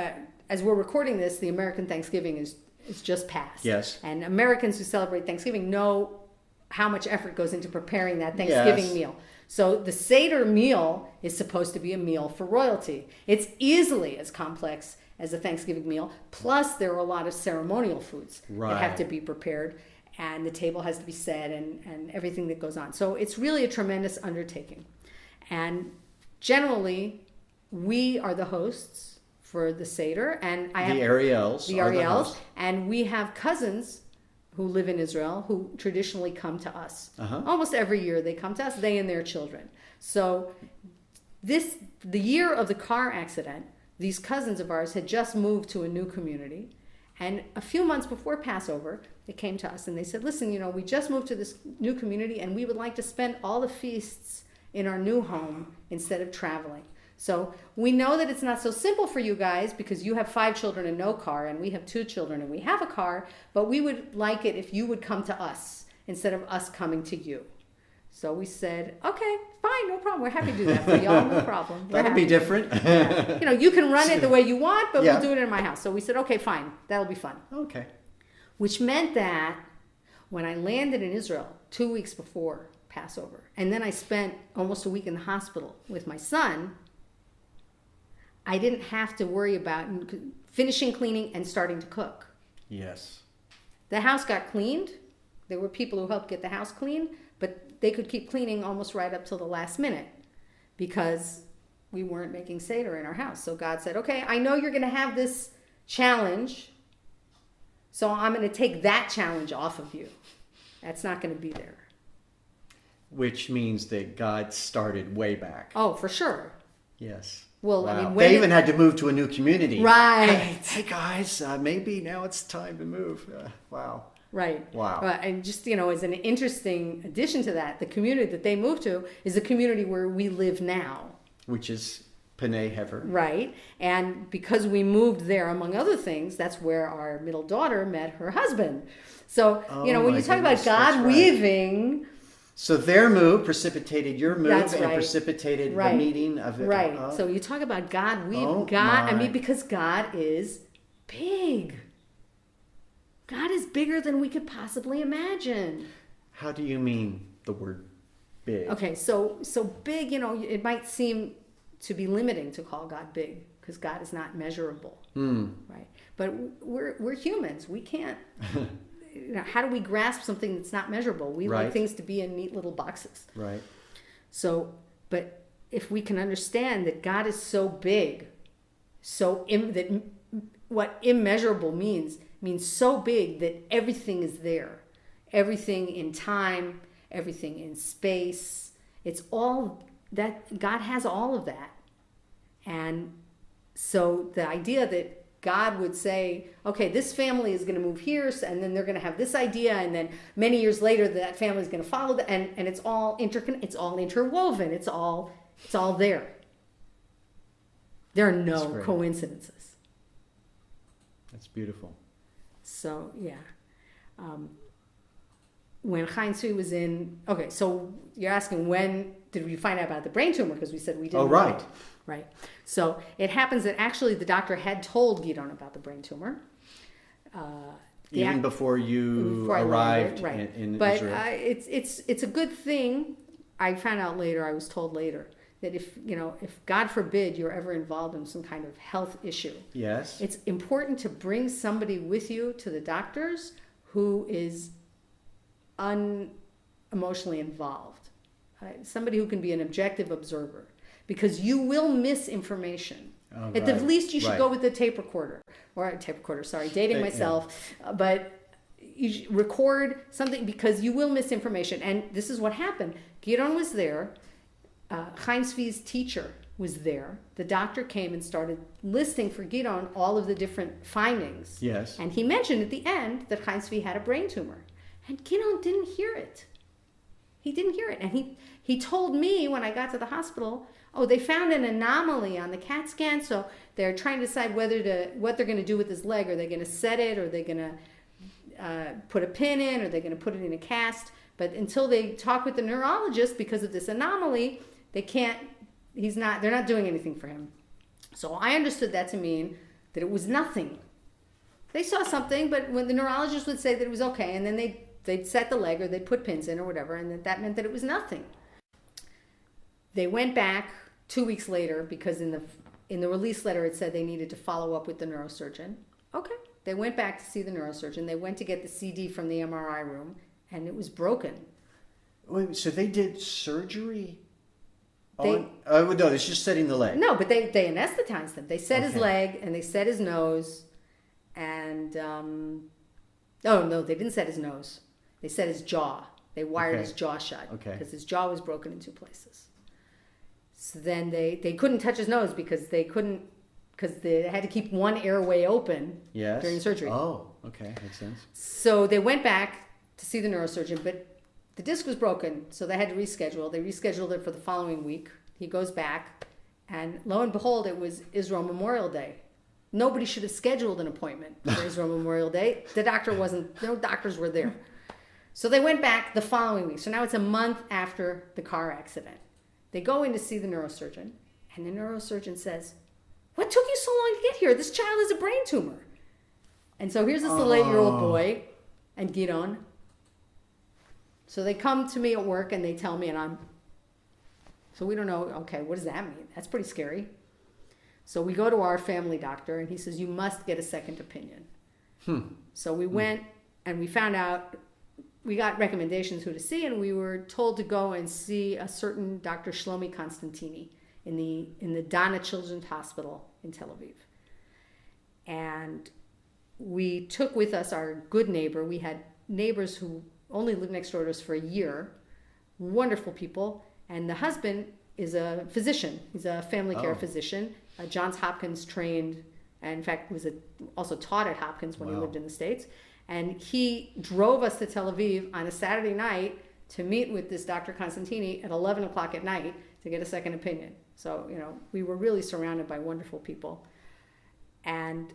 as we're recording this, the American Thanksgiving is just passed. Yes. And Americans who celebrate Thanksgiving know how much effort goes into preparing that Thanksgiving meal. So the Seder meal is supposed to be a meal for royalty. It's easily as complex as a Thanksgiving meal. Plus, there are a lot of ceremonial foods that have to be prepared, and the table has to be set, and everything that goes on. So it's really a tremendous undertaking. And generally, we are the hosts for the Seder, and I have the Ariels, and we have cousins who live in Israel who traditionally come to us. Almost every year they come to us, they and their children. So the year of the car accident, these cousins of ours had just moved to a new community. And a few months before Passover, they came to us and they said, listen, we just moved to this new community and we would like to spend all the feasts in our new home instead of traveling. So we know that it's not so simple for you guys because you have 5 children and no car, and we have 2 children and we have a car, but we would like it if you would come to us instead of us coming to you. So we said, okay, fine, no problem. We're happy to do that for y'all, no problem. That'll be different. Yeah. You can run it the way you want, but we'll do it in my house. So we said, okay, fine, that'll be fun. Okay. Which meant that when I landed in Israel 2 weeks before Passover, and then I spent almost a week in the hospital with my son, I didn't have to worry about finishing cleaning and starting to cook. Yes. The house got cleaned. There were people who helped get the house clean, but they could keep cleaning almost right up till the last minute because we weren't making Seder in our house. So God said, okay, I know you're going to have this challenge, so I'm going to take that challenge off of you. That's not going to be there. Which means that God started way back. Oh, for sure. Yes. Well, wow. I mean, they even had to move to a new community. Right. Hey guys, maybe now it's time to move. Wow. Right. Wow. And just, as an interesting addition to that, the community that they moved to is the community where we live now. Which is Panay Hever. Right. And because we moved there, among other things, that's where our middle daughter met her husband. So, when you talk about God weaving... So their move precipitated your move and precipitated the right. meeting of it. Right. So you talk about God weaving. Because God is big. God is bigger than we could possibly imagine. How do you mean the word big? Okay, so big, it might seem to be limiting to call God big because God is not measurable, right? But we're humans. We can't. How do we grasp something that's not measurable? We like things to be in neat little boxes. Right. So, but if we can understand that God is so big, that what immeasurable means so big that everything is there. Everything in time, everything in space. It's all that God has all of that. And so the idea that God would say, okay, this family is going to move here, and then they're going to have this idea, and then many years later that family is going to follow that, and it's all it's all interwoven. It's all there. There are no coincidences. That's beautiful. So yeah, when Chaim Zvi was in, okay, so you're asking when did we find out about the brain tumor? Because we said we didn't. Oh, right. know. Right. So it happens that actually the doctor had told Gidon about the brain tumor. Even before you arrived in but, Israel. It's a good thing. I found out later, I was told later, that if God forbid you're ever involved in some kind of health issue, yes, it's important to bring somebody with you to the doctors who is unemotionally involved, somebody who can be an objective observer, because you will miss information. Oh, At the right, least, you should right. go with the tape recorder, sorry, dating myself, but you should record something, because you will miss information. And this is what happened. Gidon was there. Chaim Zvi's teacher was there. The doctor came and started listing for Gidon all of the different findings. Yes. And he mentioned at the end that Chaim Zvi had a brain tumor. And Gidon didn't hear it. He didn't hear it. And he told me when I got to the hospital, they found an anomaly on the CAT scan, so they're trying to decide what they're going to do with his leg. Are they going to set it? Or are they going to put a pin in? Or are they going to put it in a cast? But until they talk with the neurologist, because of this anomaly, they're not doing anything for him. So I understood that to mean that it was nothing. They saw something, but when the neurologist would say that it was okay, and then they'd set the leg or they'd put pins in or whatever, and that meant that it was nothing. They went back 2 weeks later, because in the release letter it said they needed to follow up with the neurosurgeon. Okay. They went back to see the neurosurgeon. They went to get the CD from the MRI room, and it was broken. Wait, so they did surgery? No, it's just setting the leg. No, but they anesthetized him. They set his Okay. leg and they set his nose, and no, they didn't set his nose. They set his jaw. They wired Okay. his jaw shut, Okay. because his jaw was broken in 2 places. So then they couldn't touch his nose because they had to keep one airway open Yes. during surgery. Oh, okay, makes sense. So they went back to see the neurosurgeon, but the disc was broken, so they had to reschedule. They rescheduled it for the following week. He goes back, and lo and behold, it was Israel Memorial Day. Nobody should have scheduled an appointment for Israel Memorial Day. No doctors were there. So they went back the following week. So now it's a month after the car accident. They go in to see the neurosurgeon, and the neurosurgeon says, "What took you so long to get here? This child has a brain tumor." And so here's this little 8-year-old boy and Gidon. So they come to me at work and they tell me, so we don't know, okay, what does that mean? That's pretty scary. So we go to our family doctor, and he says, "You must get a second opinion." So we went and we found out, we got recommendations who to see, and we were told to go and see a certain Dr. Shlomi Constantini in the Dana Children's Hospital in Tel Aviv. And we took with us our good neighbor. We had neighbors who only lived next door to us for a year, wonderful people, and the husband is a physician. He's a family care physician, Johns Hopkins trained, and in fact was also taught at Hopkins when he lived in the States. And he drove us to Tel Aviv on a Saturday night to meet with this Dr. Constantini at 11 o'clock at night to get a second opinion. So, we were really surrounded by wonderful people. And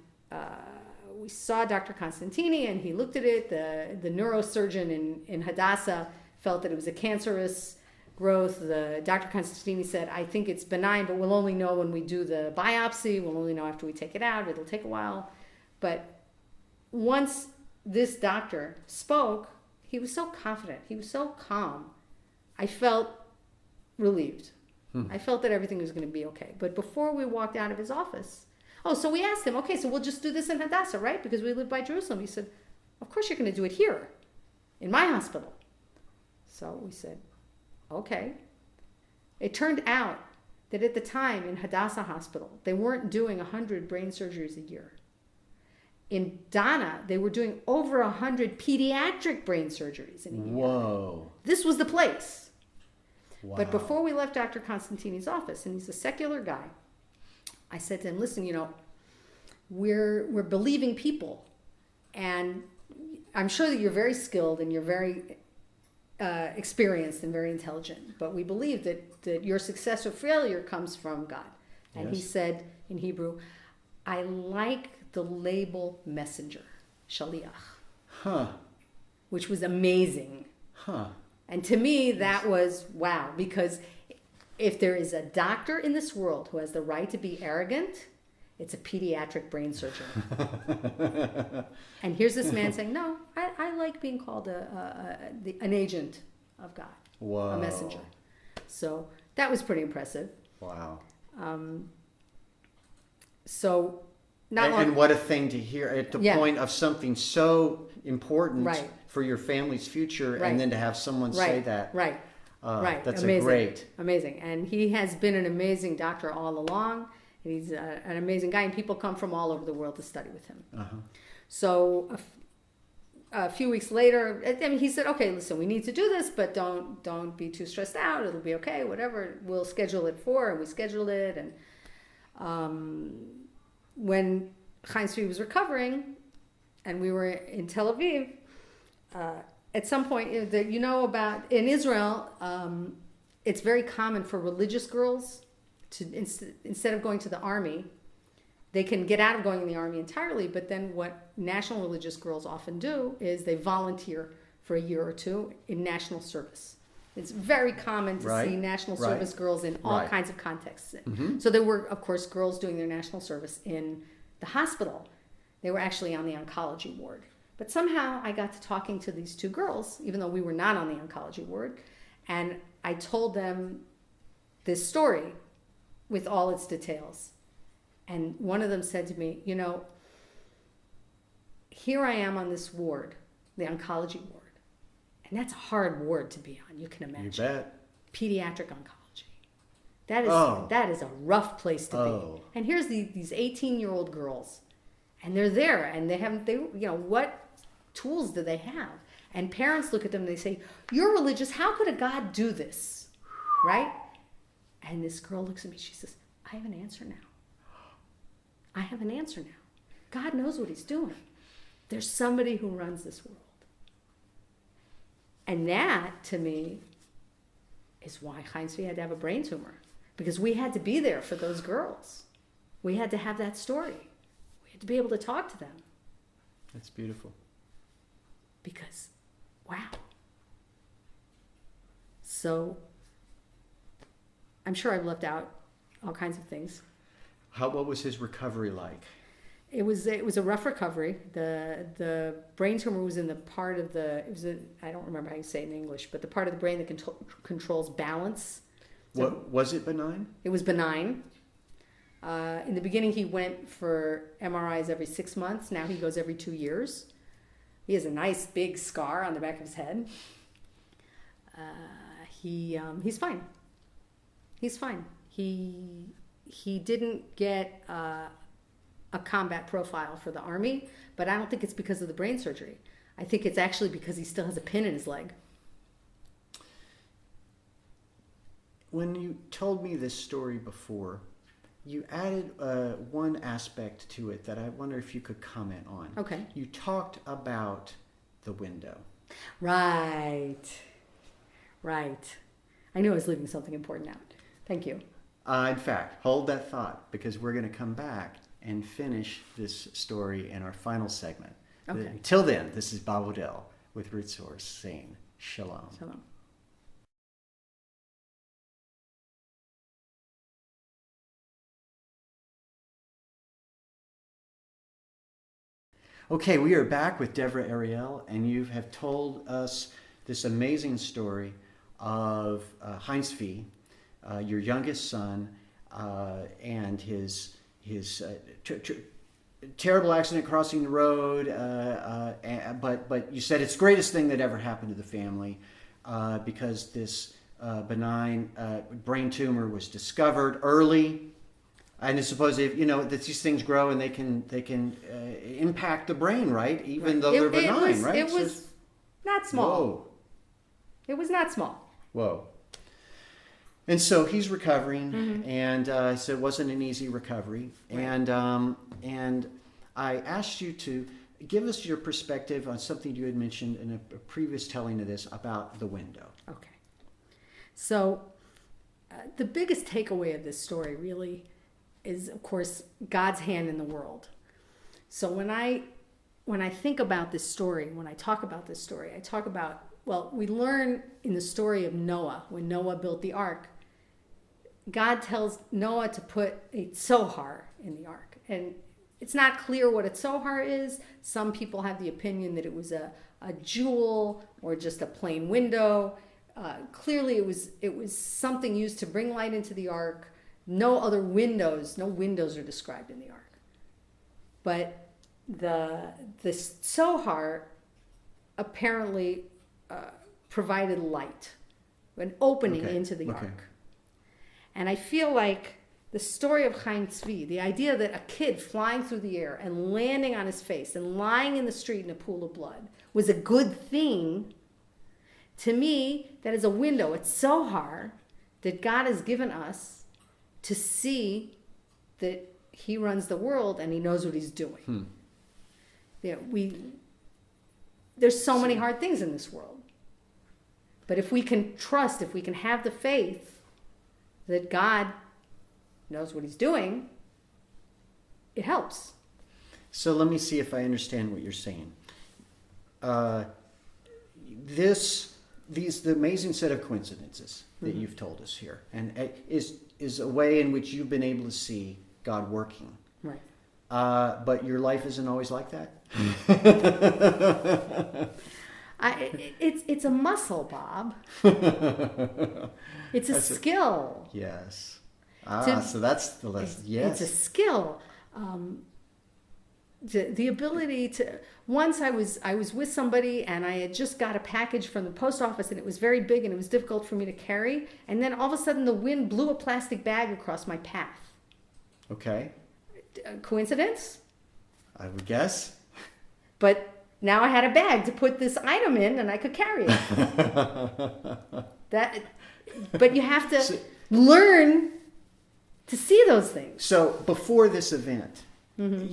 we saw Dr. Constantini, and he looked at it. The neurosurgeon in Hadassah felt that it was a cancerous growth. The Dr. Constantini said, "I think it's benign, but we'll only know when we do the biopsy. We'll only know after we take it out. It'll take a while." But once this doctor spoke, he was so confident. He was so calm. I felt relieved. I felt that everything was going to be okay. But before we walked out of his office, so we asked him, "Okay, so we'll just do this in Hadassah, right? Because we live by Jerusalem." He said, "Of course you're going to do it here, in my hospital." So we said, okay. It turned out that at the time in Hadassah Hospital, they weren't doing 100 brain surgeries a year. In Dana, they were doing over 100 pediatric brain surgeries in a year. Whoa. This was the place. Wow. But before we left Dr. Constantini's office, and he's a secular guy, I said to him, "Listen, we're believing people, and I'm sure that you're very skilled and you're very experienced and very intelligent, but we believe that your success or failure comes from God." And he said in Hebrew, "I like the label messenger, shaliach," which was amazing. And to me, that was wow, because if there is a doctor in this world who has the right to be arrogant, it's a pediatric brain surgeon. And here's this man saying, "No, I like being called an agent of God, Whoa. a messenger." So that was pretty impressive. Wow. So not long, And what a thing to hear at the Yeah. point of something so important Right. for your family's future, Right. and then to have someone say right, that. right, right. That's amazing. great. Amazing. And he has been an amazing doctor all along. He's an amazing guy, and people come from all over the world to study with him. Uh-huh. So a few weeks later, I mean, he said, "Okay, listen, we need to do this, but don't be too stressed out. It'll be okay. Whatever. We'll schedule it for." And we scheduled it. And when Chaim Zvi was recovering, and we were in Tel Aviv, at some point, about in Israel, it's very common for religious girls to instead of going to the army, they can get out of going in the army entirely, but then what national religious girls often do is they volunteer for a year or two in national service. It's very common to Right. see national Right. service girls in all Right. kinds of contexts. Mhm. So there were, of course, girls doing their national service in the hospital. They were actually on the oncology ward. But somehow I got to talking to these two girls, even though we were not on the oncology ward, and I told them this story with all its details. And one of them said to me, here I am on this ward, the oncology ward. And that's a hard ward to be on, you can You imagine. bet. Pediatric oncology. That is a rough place to Oh. be. And here's these 18-year-old girls. And they're there, and what tools do they have? And parents look at them and they say, "You're religious, how could a God do this?" Right? And this girl looks at me, she says, "I have an answer now. I have an answer now. God knows what he's doing. There's somebody who runs this world." And that, to me, is why Chaim Zvi had to have a brain tumor. Because we had to be there for those girls. We had to have that story. We had to be able to talk to them. That's beautiful. Because, wow. So, I'm sure I've left out all kinds of things. What was his recovery like? It was a rough recovery. The brain tumor was in the part of I don't remember how you say it in English, but the part of the brain that controls balance. So Was it benign? it was benign. In the beginning, he went for MRIs every 6 months. Now he goes every 2 years. He has a nice big scar on the back of his head. He's fine. He's fine. He didn't get a combat profile for the army, but I don't think it's because of the brain surgery. I think it's actually because he still has a pin in his leg. When you told me this story before, you added one aspect to it that I wonder if you could comment on. Okay. You talked about the window. Right. I knew I was leaving something important out. Thank you. In fact, hold that thought, because we're going to come back and finish this story in our final segment. Okay. Until then, this is Bob Odell with Root Source saying Shalom. Shalom. Okay, we are back with Devra Ariel, and you have told us this amazing story of Chaim Zvi, your youngest son, and his terrible accident crossing the road. But you said it's the greatest thing that ever happened to the family because this benign brain tumor was discovered early. And I suppose that these things grow and they can impact the brain, right? Even though they're benign, right? It was not small. Whoa. It was not small. Whoa. And so he's recovering, Mm-hmm. and so it wasn't an easy recovery. Right. And I asked you to give us your perspective on something you had mentioned in a previous telling of this about the window. Okay. So the biggest takeaway of this story really is, of course, God's hand in the world. So when I think about this story, when I talk about this story, I talk about, we learn in the story of Noah, when Noah built the ark, God tells Noah to put a tsohar in the ark. And it's not clear what a tsohar is. Some people have the opinion that it was a jewel or just a plain window. clearly it was something used to bring light into the ark. No windows are described in the ark. But the tsohar apparently provided light, an opening into the ark. And I feel like the story of Chaim Zvi, the idea that a kid flying through the air and landing on his face and lying in the street in a pool of blood was a good thing, to me, that is a window, a tsohar, that God has given us to see that he runs the world and he knows what he's doing. You know, there's so many hard things in this world. But if we can trust, if we can have the faith that God knows what he's doing, it helps. So let me see if I understand what you're saying. The amazing set of coincidences that you've told us here, and is a way in which you've been able to see God working. Right. But your life isn't always like that. It's a muscle, Bob. It's a skill. Yes. So that's the lesson. Yes. It's a skill. The ability to. Once I was with somebody and I had just got a package from the post office and it was very big and it was difficult for me to carry, and then all of a sudden the wind blew a plastic bag across my path. Okay. Coincidence? I would guess. But now I had a bag to put this item in and I could carry it. But you have to learn to see those things. So before this event, did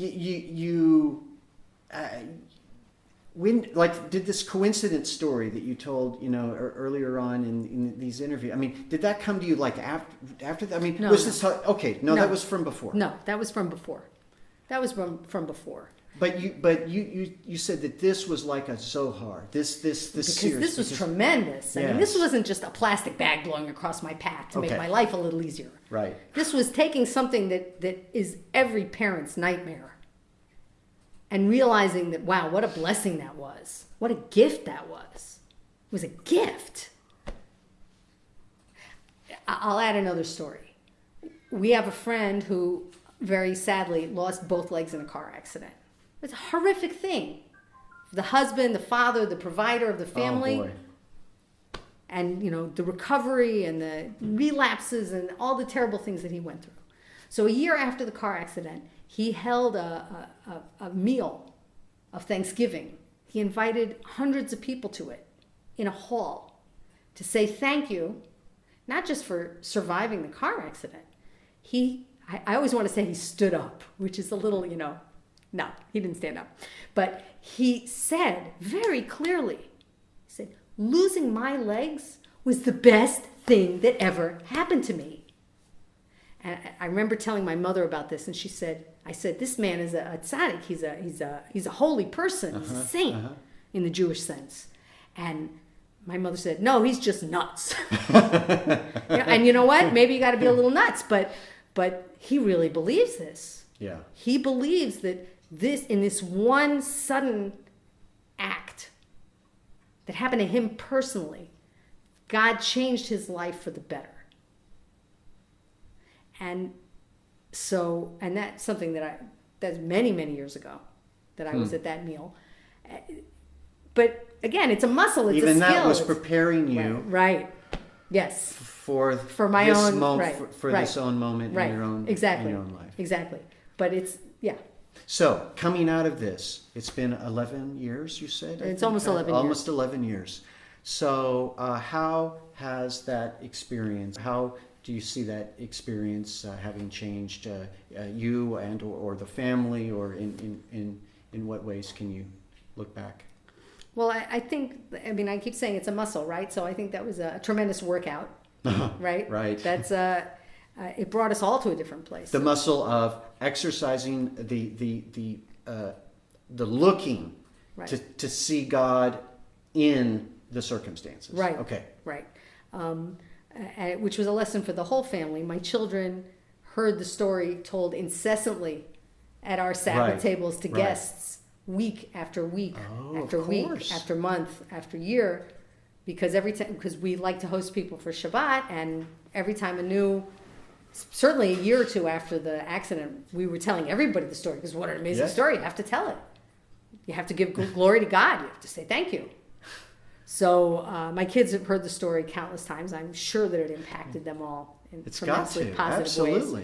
this coincidence story that you told, earlier on in these interviews? I mean, did that come to you like after that? I mean, this okay? No, that was from before. No, that was from before. That was from before. But you said that this was like a tsohar. This this was tremendous. I mean, this wasn't just a plastic bag blowing across my path to make my life a little easier. Right. This was taking something that is every parent's nightmare and realizing that, wow, what a blessing that was. What a gift that was. It was a gift. I'll add another story. We have a friend who very sadly lost both legs in a car accident. It's a horrific thing. The husband, the father, the provider of the family. Oh, boy. And, the recovery and the relapses and all the terrible things that he went through. So a year after the car accident, he held a meal of Thanksgiving. He invited hundreds of people to it in a hall to say thank you, not just for surviving the car accident. I always want to say he stood up, which is a little, no, he didn't stand up. But he said very clearly, he said, losing my legs was the best thing that ever happened to me. And I remember telling my mother about this, and I said, this man is a tzaddik. He's a holy person. He's a saint in the Jewish sense. And my mother said, no, he's just nuts. And you know what? Maybe you got to be a little nuts, but he really believes this. Yeah. He believes that in this one sudden act that happened to him personally, God changed his life for the better. And that's something that's many, many years ago that I was at that meal. But again, it's a muscle, it's Even a skill. That was preparing you. Right. Yes. For my this own moment, for this own moment in your own life. Exactly. But yeah. So, coming out of this, it's been 11 years, you said? It's almost 11 years. Almost 11 years. So, how has that experience, how do you see that experience having changed you and or the family, or in what ways can you look back? Well, I keep saying it's a muscle, right? So I think that was a tremendous workout, right? Right. That's it brought us all to a different place. The muscle of exercising the looking to see God in the circumstances. Right. Okay. Right. Which was a lesson for the whole family. My children heard the story told incessantly at our Sabbath tables to guests, week after week, after week, after month, after year. because every time, because we like to host people for Shabbat, and every time certainly a year or two after the accident, we were telling everybody the story, because what an amazing story. You have to tell it. You have to give glory to God. You have to say thank you. So my kids have heard the story countless times. I'm sure that it impacted them all in tremendously positive ways.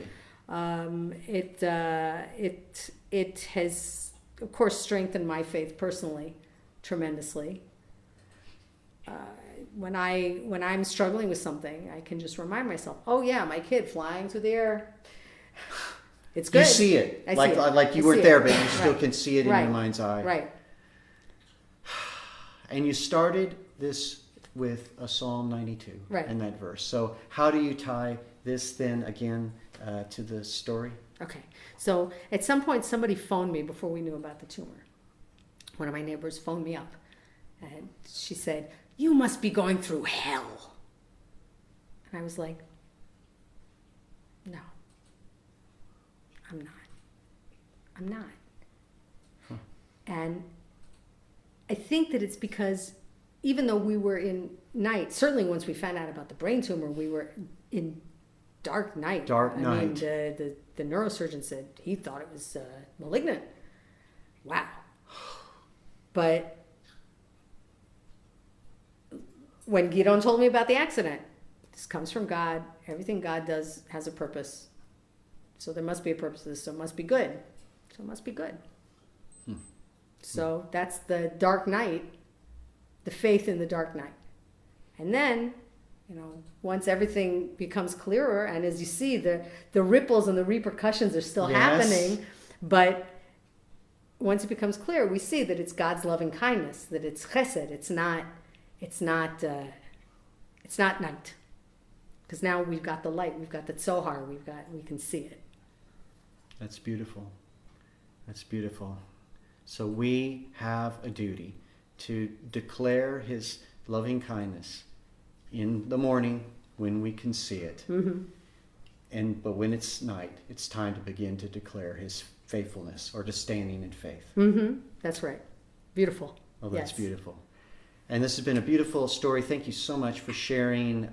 It has, of course, strengthened my faith personally tremendously. When I'm struggling with something, I can just remind myself, oh yeah, my kid flying through the air. It's good. You see it. Like you weren't there, but you still can see it in your mind's eye. Right. And you started this with a Psalm 92 and that verse. So how do you tie this then again to the story? Okay. So at some point somebody phoned me before we knew about the tumor. One of my neighbors phoned me up and she said, "You must be going through hell." And I was like, "No, I'm not. Huh. And I think that it's because even though we were in night, certainly once we found out about the brain tumor, we were in dark night. I mean, the neurosurgeon said he thought it was malignant. Wow. But when Gidon told me about the accident, this comes from God. Everything God does has a purpose. So there must be a purpose to this. So it must be good. So it must be good. So that's the dark night, the faith in the dark night. And then, once everything becomes clearer, and as you see, the ripples and the repercussions are still happening, but once it becomes clear, we see that it's God's loving kindness, that it's chesed, it's not night. Because now we've got the light, we've got the tsohar, we can see it. That's beautiful. That's beautiful. So we have a duty to declare his loving kindness in the morning when we can see it. Mm-hmm. But when it's night, it's time to begin to declare his faithfulness or to standing in faith. Mm-hmm. That's right. Beautiful. Oh, that's beautiful. And this has been a beautiful story. Thank you so much for sharing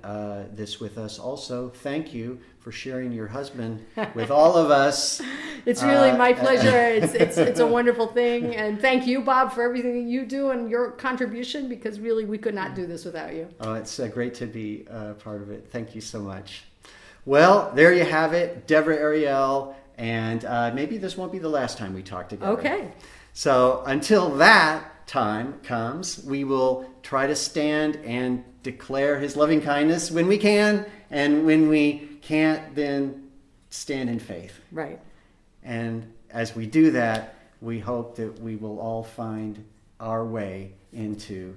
this with us. Also, thank you for sharing your husband with all of us. It's really my pleasure. It's a wonderful thing. And thank you, Bob, for everything that you do and your contribution, because really we could not do this without you. Oh, it's great to be part of it. Thank you so much. Well, there you have it, Devra Ariel. And maybe this won't be the last time we talk together. Okay. So until that time comes, we will try to stand and declare his loving kindness when we can, and when we can't, then stand in faith. Right. And as we do that, we hope that we will all find our way into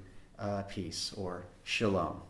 peace or shalom.